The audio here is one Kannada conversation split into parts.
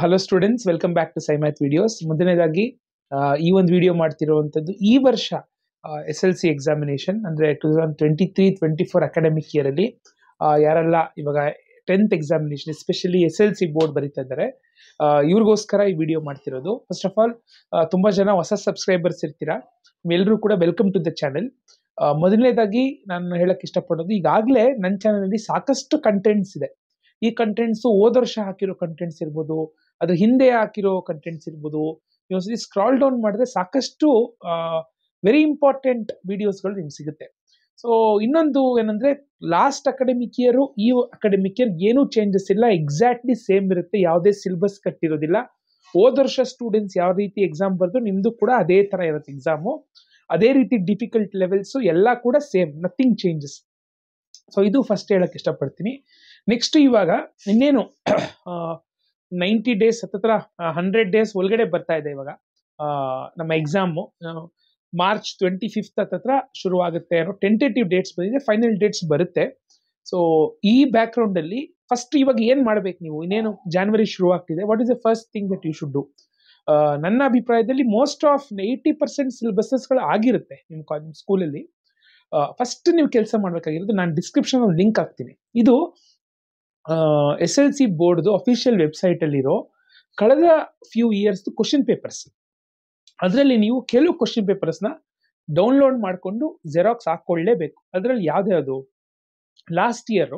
Hello students, welcome back to SciMath videos. ಮೊದಲನೇದಾಗಿ ಈ ಒಂದು ವಿಡಿಯೋ ಮಾಡ್ತಿರುವಂಥದ್ದು ಈ ವರ್ಷ SLC ಎಕ್ಸಾಮಿನೇಷನ್ ಅಂದರೆ 2023-24 ಅಕಾಡೆಮಿಕ್ ಇಯರಲ್ಲಿ ಯಾರೆಲ್ಲ ಇವಾಗ 10th examination especially SLC board ಬರೀತಾ ಇದ್ದಾರೆ ಇವ್ರಿಗೋಸ್ಕರ ಈ ವಿಡಿಯೋ ಮಾಡ್ತಿರೋದು. ಫಸ್ಟ್ ಆಫ್ ಆಲ್ ತುಂಬ ಜನ ಹೊಸ ಸಬ್ಸ್ಕ್ರೈಬರ್ಸ್ ಇರ್ತೀರಾ, ಎಲ್ಲರೂ ಕೂಡ ವೆಲ್ಕಮ್ ಟು ದ ಚಾನೆಲ್. ಮೊದಲನೇದಾಗಿ ನಾನು ಹೇಳಕ್ಕೆ ಇಷ್ಟಪಡೋದು, ಈಗಾಗಲೇ ನನ್ನ ಚಾನಲಲ್ಲಿ ಸಾಕಷ್ಟು ಕಂಟೆಂಟ್ಸ್ ಇದೆ. ಈ ಕಂಟೆಂಟ್ಸ್ ಹೋದ ವರ್ಷ ಹಾಕಿರೋ ಕಂಟೆಂಟ್ಸ್ ಇರ್ಬೋದು, ಅದ್ರ ಹಿಂದೆ ಹಾಕಿರೋ ಕಂಟೆಂಟ್ಸ್ ಇರ್ಬೋದು. ನೀವು ಸ್ಕ್ರಾಲ್ ಡೌನ್ ಮಾಡಿದ್ರೆ ಸಾಕಷ್ಟು ವೆರಿ ಇಂಪಾರ್ಟೆಂಟ್ ವಿಡಿಯೋಸ್ಗಳು ನಿಮ್ಗೆ ಸಿಗುತ್ತೆ. ಸೊ ಇನ್ನೊಂದು ಏನಂದ್ರೆ, ಲಾಸ್ಟ್ ಅಕಾಡೆಮಿಕ್ ಇಯರ್ ಈ ಅಕಾಡೆಮಿಕ್ ಇಯರ್ ಏನೂ ಚೇಂಜಸ್ ಇಲ್ಲ, ಎಕ್ಸಾಕ್ಟ್ಲಿ ಸೇಮ್ ಇರುತ್ತೆ, ಯಾವುದೇ ಸಿಲೆಬಸ್ ಕಟ್ಟಿರೋದಿಲ್ಲ. ಹೋದ ವರ್ಷ ಸ್ಟೂಡೆಂಟ್ಸ್ ಯಾವ ರೀತಿ ಎಕ್ಸಾಮ್ ಬರೆದು ನಿಮ್ದು ಕೂಡ ಅದೇ ತರ ಇರುತ್ತೆ ಎಕ್ಸಾಮು, ಅದೇ ರೀತಿ ಡಿಫಿಕಲ್ಟ್ ಲೆವೆಲ್ಸ್ ಎಲ್ಲ ಕೂಡ ಸೇಮ್, ನಥಿಂಗ್ ಚೇಂಜಸ್. ಸೊ ಇದು ಫಸ್ಟ್ ಹೇಳಕ್ ಇಷ್ಟಪಡ್ತೀನಿ. ನೆಕ್ಸ್ಟ್ ಇವಾಗ ಇನ್ನೇನು 90 ಡೇಸ್ ಹತ್ತತ್ರ 100 ಡೇಸ್ ಒಳಗಡೆ ಬರ್ತಾ ಇದೆ. ಇವಾಗ ನಮ್ಮ ಎಕ್ಸಾಮು ಮಾರ್ಚ್ 25th ಹತ್ತತ್ರ ಶುರು ಆಗುತ್ತೆ ಅನ್ನೋ ಟೆಂಟೇಟಿವ್ ಡೇಟ್ಸ್ ಬಂದಿದೆ, ಫೈನಲ್ ಡೇಟ್ಸ್ ಬರುತ್ತೆ. ಸೊ ಈ ಬ್ಯಾಕ್ ಗ್ರೌಂಡ್ ಅಲ್ಲಿ ಫಸ್ಟ್ ಇವಾಗ ಏನ್ ಮಾಡ್ಬೇಕು ನೀವು, ಇನ್ನೇನು ಜಾನ್ವರಿ ಶುರು ಆಗ್ತಿದೆ, what is the first thing that you should do? ನನ್ನ ಅಭಿಪ್ರಾಯದಲ್ಲಿ ಮೋಸ್ಟ್ ಆಫ್ 80% ಸಿಲೆಬಸಸ್ಗಳು ಆಗಿರುತ್ತೆ ನಿಮ್ಮ ಸ್ಕೂಲಲ್ಲಿ. ಫಸ್ಟ್ ನೀವು ಕೆಲಸ ಮಾಡ್ಬೇಕಾಗಿರೋದು, ನಾನು ಡಿಸ್ಕ್ರಿಪ್ಷನ್ ಲಿಂಕ್ ಹಾಕ್ತೀನಿ, ಇದು SLC ಬೋರ್ಡ್ದು ಅಫಿಷಿಯಲ್ ವೆಬ್ಸೈಟ್ ಅಲ್ಲಿರೋ ಕಳೆದ ಫ್ಯೂ ಇಯರ್ಸ್ ಕ್ವಶನ್ ಪೇಪರ್ಸ್. ಅದರಲ್ಲಿ ನೀವು ಕೆಲವು ಕ್ವಶನ್ ಪೇಪರ್ಸ್ನ ಡೌನ್ಲೋಡ್ ಮಾಡಿಕೊಂಡು ಜೆರಾಕ್ಸ್ ಹಾಕೊಳ್ಳೇಬೇಕು. ಅದರಲ್ಲಿ ಯಾವ್ದು last year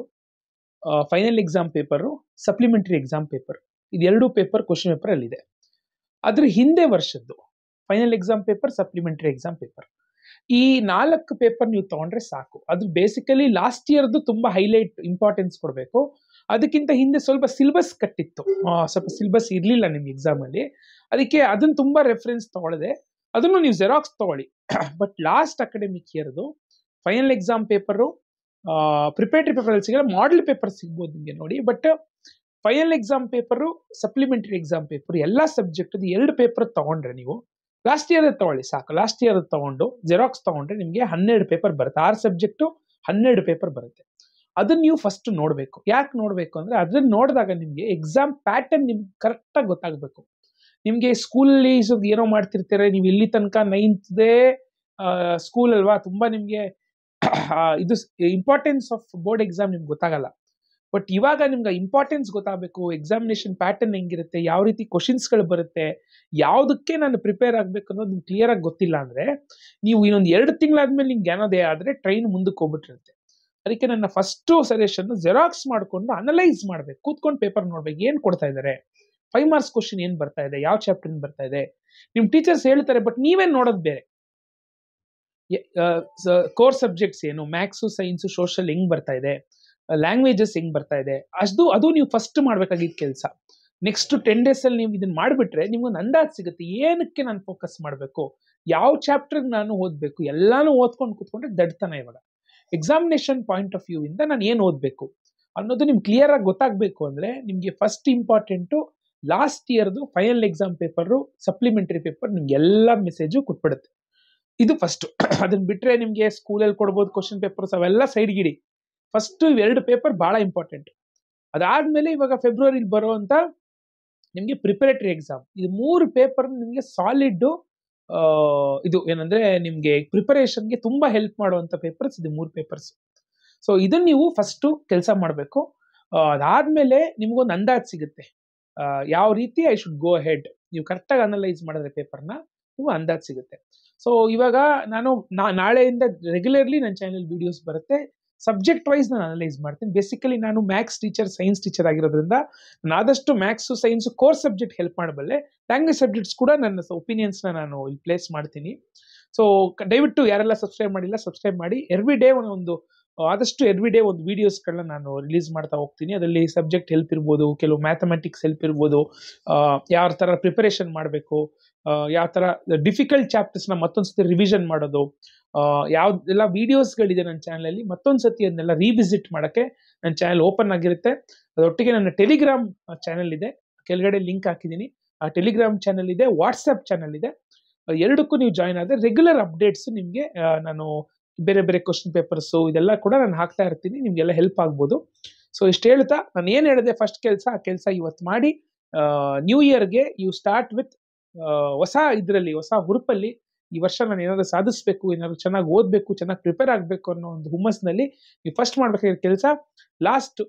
final exam paper, supplementary exam paper, ಇದೆರಡು ಪೇಪರ್ ಕ್ವಶನ್ ಪೇಪರ್ ಅಲ್ಲಿದೆ. ಅದ್ರ ಹಿಂದೆ ವರ್ಷದ್ದು final exam paper, supplementary exam paper, ಈ 4 ಪೇಪರ್ ನೀವು ತಗೊಂಡ್ರೆ ಸಾಕು. ಅದು ಬೇಸಿಕಲಿ ಲಾಸ್ಟ್ ಇಯರ್ದು ತುಂಬಾ ಹೈಲೈಟ್ ಇಂಪಾರ್ಟೆನ್ಸ್ ಕೊಡಬೇಕು. ಅದಕ್ಕಿಂತ ಹಿಂದೆ ಸ್ವಲ್ಪ ಸಿಲೆಬಸ್ ಕಟ್ಟಿತ್ತು, ಸ್ವಲ್ಪ ಸಿಲೆಬಸ್ ಇರಲಿಲ್ಲ ನಿಮ್ಗೆ ಎಕ್ಸಾಮ್ ಅಲ್ಲಿ, ಅದಕ್ಕೆ ಅದನ್ನ ತುಂಬಾ ರೆಫರೆನ್ಸ್ ತಗೊಳ್ಳದೆ ಅದನ್ನು ನೀವು ಜೆರಾಕ್ಸ್ ತಗೊಳ್ಳಿ. ಬಟ್ ಲಾಸ್ಟ್ ಅಕಾಡೆಮಿಕ್ ಇಯರ್ದು final exam paper, preparatory paper ಅಲ್ಲಿ ಸಿಗಲ್ಲ, ಮಾಡೆಲ್ ಪೇಪರ್ ಸಿಗ್ಬೋದು ನಿಮಗೆ ನೋಡಿ. But final exam paper, supplementary exam paper ಎಲ್ಲ ಸಬ್ಜೆಕ್ಟ್ 2 ಪೇಪರ್ ತಗೊಂಡ್ರೆ ನೀವು ಲಾಸ್ಟ್ ಇಯರ್ ತಗೊಳ್ಳಿ ಸಾಕು. ಲಾಸ್ಟ್ ಇಯರ್ ತಗೊಂಡು ಜೆರಾಕ್ಸ್ ತಗೊಂಡ್ರೆ ನಿಮಗೆ 12 ಪೇಪರ್ ಬರುತ್ತೆ, 6 ಸಬ್ಜೆಕ್ಟು 12 ಪೇಪರ್ ಬರುತ್ತೆ. ಅದನ್ನ ನೀವು ಫಸ್ಟ್ ನೋಡ್ಬೇಕು. ಯಾಕೆ ನೋಡ್ಬೇಕು ಅಂದ್ರೆ, ಅದನ್ನ ನೋಡಿದಾಗ ನಿಮ್ಗೆ ಎಕ್ಸಾಮ್ ಪ್ಯಾಟರ್ನ್ ನಿಮ್ಗೆ ಕರೆಕ್ಟಾಗಿ ಗೊತ್ತಾಗಬೇಕು. ನಿಮ್ಗೆ ಸ್ಕೂಲಲ್ಲಿ ಏನೋ ಮಾಡ್ತಿರ್ತಾರೆ, ನೀವು ಇಲ್ಲಿ ತನಕ 9th ಸ್ಕೂಲ್ ಅಲ್ವಾ, ತುಂಬಾ ನಿಮ್ಗೆ ಇದು ಇಂಪಾರ್ಟೆನ್ಸ್ ಆಫ್ ಬೋರ್ಡ್ ಎಕ್ಸಾಮ್ ನಿಮ್ಗೆ ಗೊತ್ತಾಗಲ್ಲ. ಬಟ್ ಇವಾಗ ನಿಮ್ಗೆ ಇಂಪಾರ್ಟೆನ್ಸ್ ಗೊತ್ತಾಗಬೇಕು, ಎಕ್ಸಾಮಿನೇಷನ್ ಪ್ಯಾಟರ್ನ್ ಹೆಂಗಿರುತ್ತೆ, ಯಾವ ರೀತಿ ಕ್ವಶನ್ಸ್ಗಳು ಬರುತ್ತೆ, ಯಾವುದಕ್ಕೆ ನಾನು ಪ್ರಿಪೇರ್ ಆಗ್ಬೇಕು ಅನ್ನೋದು ನಿಮ್ಗೆ ಕ್ಲಿಯರ್ ಆಗಿ ಗೊತ್ತಿಲ್ಲ ಅಂದ್ರೆ, ನೀವು ಇನ್ನೊಂದು 2 ತಿಂಗಳಾದ್ಮೇಲೆ ನಿಮ್ಗೆ ಏನೋದೇ ಆದ್ರೆ ಟ್ರೈನ್ ಮುಂದಕ್ಕೆ ಹೋಗ್ಬಿಟ್ಟಿರುತ್ತೆ. ಅದಕ್ಕೆ ನನ್ನ ಫಸ್ಟ್ ಸಜೆಷನ್, ಜೆರಾಕ್ಸ್ ಮಾಡ್ಕೊಂಡು ಅನಲೈಸ್ ಮಾಡ್ಬೇಕು, ಕೂತ್ಕೊಂಡು ಪೇಪರ್ ನೋಡ್ಬೇಕು, ಏನ್ ಕೊಡ್ತಾ ಇದ್ದಾರೆ, 5 ಮಾರ್ಕ್ಸ್ ಕ್ವಶನ್ ಏನ್ ಬರ್ತಾ ಇದೆ, ಯಾವ ಚಾಪ್ಟರ್ ಬರ್ತಾ ಇದೆ, ನಿಮ್ ಟೀಚರ್ಸ್ ಹೇಳ್ತಾರೆ, ಬಟ್ ನೀವೇನ್ ನೋಡೋದು ಬೇರೆ. ಕೋರ್ ಸಬ್ಜೆಕ್ಟ್ಸ್ ಏನು, ಮ್ಯಾಥ್ಸ್, ಸೈನ್ಸ್, ಸೋಷಿಯಲ್ ಹೆಂಗ್ ಬರ್ತಾ ಇದೆ, ಲ್ಯಾಂಗ್ವೇಜಸ್ ಹೆಂಗ್ ಬರ್ತಾ ಇದೆ, ಅದು ನೀವು ಫಸ್ಟ್ ಮಾಡ್ಬೇಕಾಗಿದ್ದ ಕೆಲಸ. ನೆಕ್ಸ್ಟ್ 10 ಡೇಸ್ ಅಲ್ಲಿ ನೀವು ಇದನ್ನ ಮಾಡ್ಬಿಟ್ರೆ ನಿಮ್ಗೊಂದು ಅಂದಾಜ್ ಸಿಗುತ್ತೆ, ಏನಕ್ಕೆ ನಾನು ಫೋಕಸ್ ಮಾಡಬೇಕು, ಯಾವ ಚಾಪ್ಟರ್ ನಾನು ಓದ್ಬೇಕು. ಎಲ್ಲಾನು ಓದ್ಕೊಂಡು ಕೂತ್ಕೊಂಡ್ರೆ ದಡ್ತನ. ಇವಾಗ ಎಕ್ಸಾಮಿನೇಷನ್ ಪಾಯಿಂಟ್ ಆಫ್ ವ್ಯೂ ಇಂದ ನಾನು ಏನು ಓದ್ಬೇಕು ಅನ್ನೋದು ನಿಮ್ಗೆ ಕ್ಲಿಯರ್ ಆಗಿ ಗೊತ್ತಾಗಬೇಕು ಅಂದ್ರೆ, ನಿಮ್ಗೆ ಫಸ್ಟ್ ಇಂಪಾರ್ಟೆಂಟು ಲಾಸ್ಟ್ ಇಯರ್ದು final exam paper, supplementary paper ನಿಮ್ಗೆ ಎಲ್ಲ ಮೆಸೇಜು ಕೊಟ್ಬಿಡುತ್ತೆ. ಇದು ಫಸ್ಟ್. ಅದನ್ನ ಬಿಟ್ರೆ ನಿಮ್ಗೆ ಸ್ಕೂಲಲ್ಲಿ ಕೊಡ್ಬೋದು ಕ್ವಶನ್ ಪೇಪರ್ಸ್, ಅವೆಲ್ಲ ಸೈಡ್ಗಿಡಿ. ಫಸ್ಟ್ 2 ಪೇಪರ್ ಬಹಳ ಇಂಪಾರ್ಟೆಂಟ್. ಅದಾದ್ಮೇಲೆ ಇವಾಗ ಫೆಬ್ರವರಿಲಿ ಬರುವಂತ ನಿಮ್ಗೆ ಪ್ರಿಪರೇಟರಿ ಎಕ್ಸಾಮ್, ಇದು 3 ಪೇಪರ್ ನಿಮ್ಗೆ ಸಾಲಿಡ್ ಇದು ಏನಂದ್ರೆ ನಿಮ್ಗೆ ಪ್ರಿಪರೇಷನ್ಗೆ ತುಂಬಾ ಹೆಲ್ಪ್ ಮಾಡುವಂತ ಪೇಪರ್ಸ್ ಇದು 3 ಪೇಪರ್ಸ್. ಸೊ ಇದನ್ನ ನೀವು ಫಸ್ಟ್ ಕೆಲಸ ಮಾಡಬೇಕು. ಅದಾದ್ಮೇಲೆ ನಿಮ್ಗೊಂದು ಅಂದಾಜ್ ಸಿಗುತ್ತೆ ಯಾವ ರೀತಿ ಐ ಶುಡ್ ಗೋ ಹೆಡ್. ನೀವು ಕರೆಕ್ಟಾಗಿ ಅನಲೈಸ್ ಮಾಡಿದ್ರೆ ಪೇಪರ್ನ ನೀವು ಅಂದಾಜ್ ಸಿಗುತ್ತೆ. ಸೊ ಇವಾಗ ನಾನು ನಾಳೆಯಿಂದ ರೆಗ್ಯುಲರ್ಲಿ ನನ್ನ ಚಾನಲ್ ವಿಡಿಯೋಸ್ ಬರುತ್ತೆ, ಸಬ್ಜೆಕ್ಟ್ ವೈಸ್ ನಾನು ಅನಲೈಸ್ ಮಾಡ್ತೀನಿ. ಬೇಸಿಕಲಿ ನಾನು ಮ್ಯಾಥ್ಸ್ ಟೀಚರ್, ಸೈನ್ಸ್ ಟೀಚರ್ ಆಗಿರೋದ್ರಿಂದ ನಾನು ಆದಷ್ಟು maths, science course subject help ಮಾಡಬಲ್ಲೆ. ಲ್ಯಾಂಗ್ವೇಜ್ ಸಬ್ಜೆಕ್ಟ್ಸ್ ಕೂಡ ನನ್ನ ಒಪಿನಿಯನ್ಸ್ನ ನಾನು ಇಲ್ಲಿ ಪ್ಲೇಸ್ ಮಾಡ್ತೀನಿ. ಸೊ ದಯವಿಟ್ಟು ಯಾರೆಲ್ಲ ಸಬ್ಸ್ಕ್ರೈಬ್ ಮಾಡಿಲ್ಲ ಸಬ್ಸ್ಕ್ರೈಬ್ ಮಾಡಿ. ಆದಷ್ಟು ಎವ್ರಿ ಡೇ ಒಂದು ವಿಡಿಯೋಸ್ಗಳನ್ನ ನಾನು ರಿಲೀಸ್ ಮಾಡ್ತಾ ಹೋಗ್ತೀನಿ. ಅದರಲ್ಲಿ ಸಬ್ಜೆಕ್ಟ್ ಹೆಲ್ಪ್ ಇರ್ಬೋದು, ಕೆಲವು ಮ್ಯಾಥಮೆಟಿಕ್ಸ್ ಹೆಲ್ಪ್ ಇರ್ಬೋದು, ಯಾವ ಥರ ಪ್ರಿಪರೇಷನ್ ಮಾಡಬೇಕು, ಯಾವ ಥರ ಡಿಫಿಕಲ್ಟ್ ಚಾಪ್ಟರ್ಸ್ನ ಮತ್ತೊಂದ್ಸತಿ ರಿವಿಷನ್ ಮಾಡೋದು, ಯಾವ್ದೆಲ್ಲ ವಿಡಿಯೋಸ್ಗಳಿದೆ ನನ್ನ ಚಾನಲಲ್ಲಿ, ಮತ್ತೊಂದ್ಸತಿ ಅದನ್ನೆಲ್ಲ ರೀವಿಸಿಟ್ ಮಾಡೋಕ್ಕೆ ನನ್ನ ಚಾನಲ್ ಓಪನ್ ಆಗಿರುತ್ತೆ. ಅದರೊಟ್ಟಿಗೆ ನನ್ನ ಟೆಲಿಗ್ರಾಮ್ ಚಾನಲ್ ಇದೆ, ಕೆಳಗಡೆ ಲಿಂಕ್ ಹಾಕಿದ್ದೀನಿ. ಆ ಟೆಲಿಗ್ರಾಮ್ ಚಾನಲ್ ಇದೆ, ವಾಟ್ಸಪ್ ಚಾನಲ್ ಇದೆ. ಎರಡಕ್ಕೂ ನೀವು ಜಾಯ್ನ್ ಆದರೆ ರೆಗ್ಯುಲರ್ ಅಪ್ಡೇಟ್ಸ್ ನಿಮಗೆ ನಾನು ಬೇರೆ ಬೇರೆ ಕ್ವಶನ್ ಪೇಪರ್ಸು ಇದೆಲ್ಲ ಕೂಡ ನಾನು ಹಾಕ್ತಾ ಇರ್ತೀನಿ, ನಿಮಗೆಲ್ಲ ಹೆಲ್ಪ್ ಆಗ್ಬೋದು. ಸೊ ಇಷ್ಟು ಹೇಳ್ತಾ ನಾನು ಏನು ಹೇಳಿದೆ ಫಸ್ಟ್ ಕೆಲಸ, ಆ ಕೆಲಸ ಇವತ್ತು ಮಾಡಿ ನ್ಯೂ ಇಯರ್ಗೆ ಯು ಸ್ಟಾರ್ಟ್ ವಿತ್ ಹೊಸ ಇದರಲ್ಲಿ, ಹೊಸ ಹುರುಪಲ್ಲಿ ಈ ವರ್ಷ ನಾನು ಏನಾದ್ರು ಸಾಧಿಸ್ಬೇಕು, ಏನಾದ್ರು ಚೆನ್ನಾಗಿ ಓದಬೇಕು, ಚೆನ್ನಾಗಿ ಪ್ರಿಪೇರ್ ಆಗಬೇಕು ಅನ್ನೋ ಒಂದು ಹುಮ್ಮಸ್ನಲ್ಲಿ ನೀವು ಫಸ್ಟ್ ಮಾಡ್ಬೇಕಾಗಿರೋ ಕೆಲಸ ಲಾಸ್ಟ್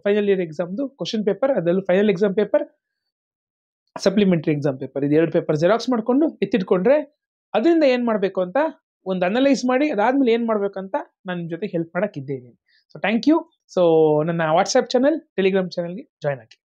ಫೈನಲ್ ಇಯರ್ ಎಕ್ಸಾಮ್ದು ಕ್ವಶನ್ ಪೇಪರ್, ಅದರಲ್ಲೂ final exam paper, supplementary exam paper, ಇದು 2 ಪೇಪರ್ ಜೆರಾಕ್ಸ್ ಮಾಡ್ಕೊಂಡು ಎತ್ತಿಟ್ಕೊಂಡ್ರೆ ಅದರಿಂದ ಏನ್ ಮಾಡಬೇಕು ಅಂತ ಒಂದು ಅನಲೈಸ್ ಮಾಡಿ ಅದಾದ್ಮೇಲೆ ಏನ್ ಮಾಡ್ಬೇಕಂತ ನಾನು ನಿಮ್ ಜೊತೆ ಹೆಲ್ಪ್ ಮಾಡಕ್ ಇದ್ದೇನೆ. So thank you. ಸೊ ನನ್ನ ವಾಟ್ಸ್ಆಪ್ ಚಾನಲ್, ಟೆಲಿಗ್ರಾಮ್ ಚಾನಲ್ಗೆ ಜಾಯ್ನ್ ಆಗಿ.